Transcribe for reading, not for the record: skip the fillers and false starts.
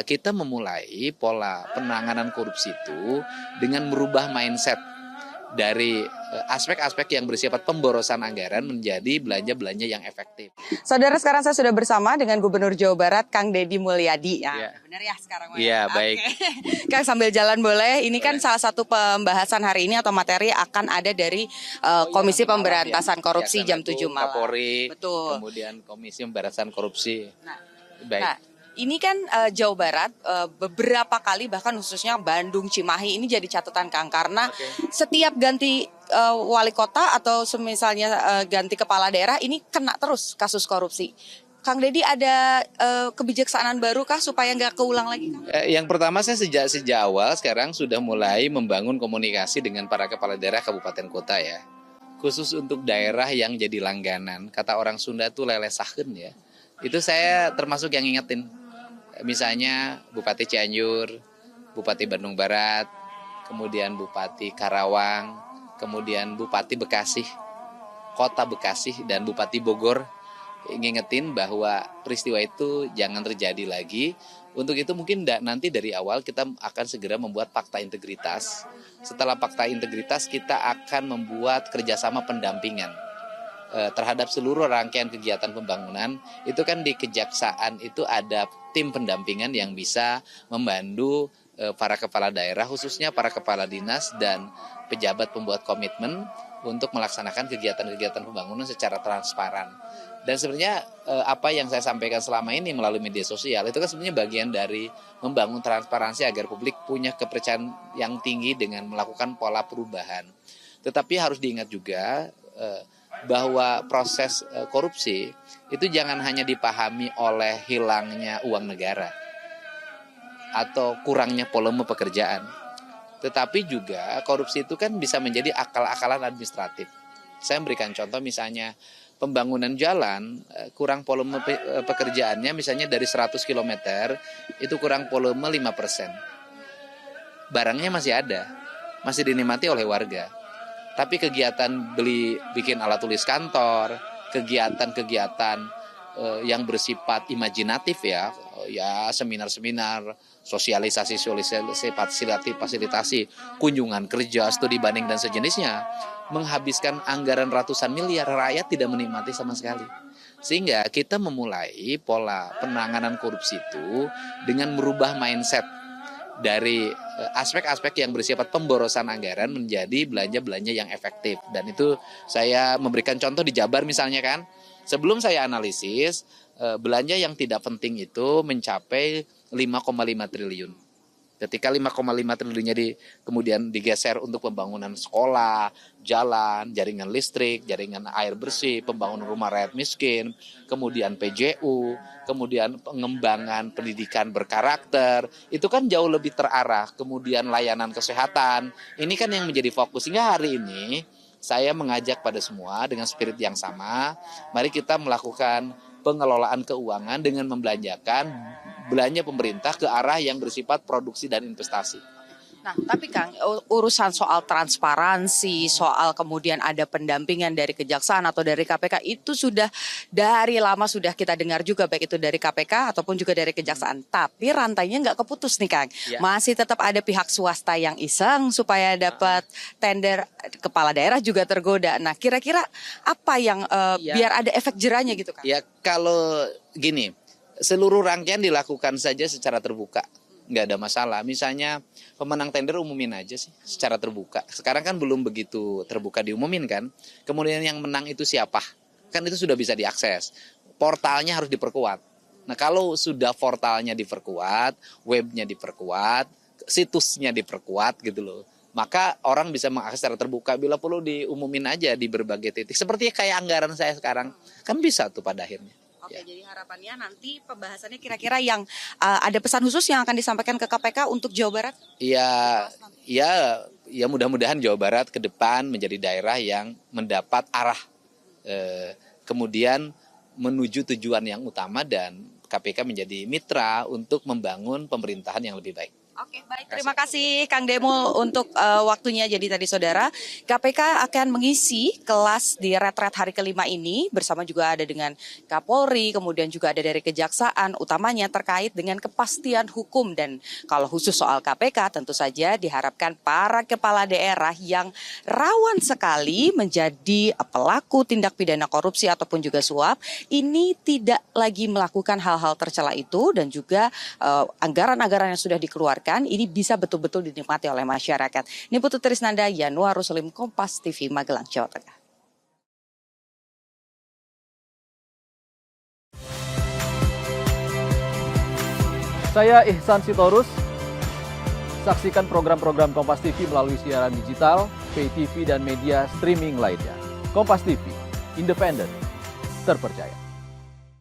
Kita memulai pola penanganan korupsi itu dengan merubah mindset dari aspek-aspek yang bersifat pemborosan anggaran menjadi belanja-belanja yang efektif. Saudara, sekarang saya sudah bersama dengan Gubernur Jawa Barat, Kang Deddy Mulyadi. Ya. Benar ya sekarang? Iya, baik. Kang, sambil jalan boleh. Ini kan salah satu pembahasan hari ini atau materi akan ada dari Komisi Pemberantasan Korupsi jam 7 malam. Kapolri, betul. Kemudian Komisi Pemberantasan Korupsi. Baik. Nah, ini kan Jawa Barat beberapa kali, bahkan khususnya Bandung, Cimahi ini jadi catatan, Kang, karena setiap ganti wali kota atau misalnya ganti kepala daerah ini kena terus kasus korupsi. Kang Deddy, ada kebijaksanaan baru kah supaya nggak keulang lagi? Yang pertama, saya sejak awal sekarang sudah mulai membangun komunikasi dengan para kepala daerah kabupaten kota ya. Khusus untuk daerah yang jadi langganan, kata orang Sunda tuh lelesakeun ya. Itu saya termasuk yang ingetin. Misalnya Bupati Cianjur, Bupati Bandung Barat, kemudian Bupati Karawang, kemudian Bupati Bekasi, Kota Bekasi, dan Bupati Bogor. Ngingetin bahwa peristiwa itu jangan terjadi lagi. Untuk itu mungkin nanti dari awal kita akan segera membuat fakta integritas. Setelah fakta integritas kita akan membuat kerjasama pendampingan terhadap seluruh rangkaian kegiatan pembangunan. Itu kan di Kejaksaan itu ada tim pendampingan yang bisa membantu para kepala daerah, khususnya para kepala dinas dan pejabat pembuat komitmen untuk melaksanakan kegiatan-kegiatan pembangunan secara transparan. Dan sebenarnya apa yang saya sampaikan selama ini melalui media sosial itu kan sebenarnya bagian dari membangun transparansi agar publik punya kepercayaan yang tinggi dengan melakukan pola perubahan. Tetapi harus diingat juga bahwa proses korupsi itu jangan hanya dipahami oleh hilangnya uang negara atau kurangnya volume pekerjaan. Tetapi juga korupsi itu kan bisa menjadi akal-akalan administratif. Saya memberikan contoh misalnya pembangunan jalan kurang volume pekerjaannya misalnya dari 100 km itu kurang volume 5%. Barangnya masih ada, masih dinikmati oleh warga. Tapi kegiatan bikin alat tulis kantor, kegiatan-kegiatan yang bersifat imajinatif ya seminar-seminar, sosialisasi, fasilitasi, kunjungan kerja, studi banding dan sejenisnya, menghabiskan anggaran ratusan miliar, rakyat tidak menikmati sama sekali. Sehingga kita memulai pola penanganan korupsi itu dengan merubah mindset dari aspek-aspek yang bersifat pemborosan anggaran menjadi belanja-belanja yang efektif. Dan itu saya memberikan contoh di Jabar misalnya kan. Sebelum saya analisis, belanja yang tidak penting itu mencapai 5,5 triliun. Ketika 5,5 triliunnya kemudian digeser untuk pembangunan sekolah, jalan, jaringan listrik, jaringan air bersih, pembangunan rumah rakyat miskin, kemudian PJU, kemudian pengembangan pendidikan berkarakter, itu kan jauh lebih terarah. Kemudian layanan kesehatan, ini kan yang menjadi fokus. Sehingga hari ini saya mengajak pada semua dengan spirit yang sama, mari kita melakukan pengelolaan keuangan dengan membelanjakan belanja pemerintah ke arah yang bersifat produksi dan investasi. Nah, tapi Kang, urusan soal transparansi, soal kemudian ada pendampingan dari Kejaksaan atau dari KPK itu sudah dari lama sudah kita dengar juga, baik itu dari KPK ataupun juga dari Kejaksaan. Tapi rantainya nggak keputus nih, Kang. Ya. Masih tetap ada pihak swasta yang iseng supaya dapat tender, kepala daerah juga tergoda. Nah, kira-kira apa yang biar ada efek jerahnya gitu, Kang? Ya, kalau gini, seluruh rangkaian dilakukan saja secara terbuka. Nggak ada masalah. Misalnya pemenang tender umumin aja sih secara terbuka. Sekarang kan belum begitu terbuka diumumin kan. Kemudian yang menang itu siapa? Kan itu sudah bisa diakses. Portalnya harus diperkuat. Nah kalau sudah portalnya diperkuat, webnya diperkuat, situsnya diperkuat gitu loh. Maka orang bisa mengakses secara terbuka. Bila perlu diumumin aja di berbagai titik. Seperti kayak anggaran saya sekarang. Kan bisa tuh pada akhirnya. Oke, jadi harapannya nanti pembahasannya kira-kira yang ada pesan khusus yang akan disampaikan ke KPK untuk Jawa Barat? Ya mudah-mudahan Jawa Barat ke depan menjadi daerah yang mendapat arah kemudian menuju tujuan yang utama dan KPK menjadi mitra untuk membangun pemerintahan yang lebih baik. Oke, baik. Terima kasih Kang Demo untuk waktunya. Jadi tadi saudara, KPK akan mengisi kelas di retret hari kelima ini bersama juga ada dengan Kapolri, kemudian juga ada dari Kejaksaan, utamanya terkait dengan kepastian hukum. Dan kalau khusus soal KPK tentu saja diharapkan para kepala daerah yang rawan sekali menjadi pelaku tindak pidana korupsi ataupun juga suap, ini tidak lagi melakukan hal-hal tercela itu dan juga anggaran-anggaran yang sudah dikeluarkan ini bisa betul-betul dinikmati oleh masyarakat. Ini Putu Trisnanda, Yanuar Ruslim, Kompas TV, Magelang, Jawa Tengah. Saya Ihsan Sitorus. Saksikan program-program Kompas TV melalui siaran digital, pay TV, dan media streaming lainnya. Kompas TV, independen, terpercaya.